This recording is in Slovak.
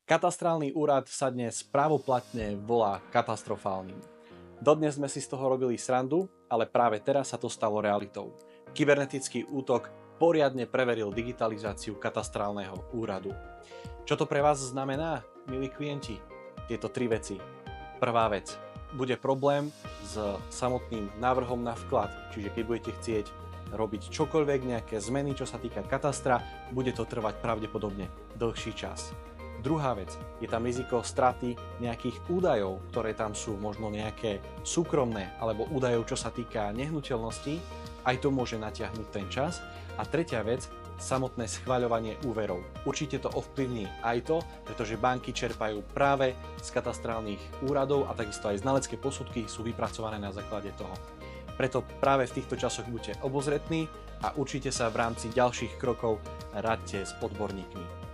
Katastrálny úrad sa dnes právoplatne volá katastrofálnym. Dodnes sme si z toho robili srandu, ale práve teraz sa to stalo realitou. Kybernetický útok poriadne preveril digitalizáciu katastrálneho úradu. Čo to pre vás znamená, milí klienti? Tieto tri veci. Prvá vec. Bude problém s samotným návrhom na vklad, čiže keď budete chcieť robiť čokoľvek, nejaké zmeny, čo sa týka katastra, bude to trvať pravdepodobne dlhší čas. Druhá vec, je tam riziko straty nejakých údajov, ktoré tam sú, možno nejaké súkromné, alebo údajov, čo sa týka nehnuteľností, aj to môže natiahnuť ten čas. A tretia vec, samotné schvaľovanie úverov. Určite to ovplyvní aj to, pretože banky čerpajú práve z katastrálnych úradov a takisto aj znalecké posudky sú vypracované na základe toho. Preto práve v týchto časoch buďte obozretní a určite sa v rámci ďalších krokov raďte s odborníkmi.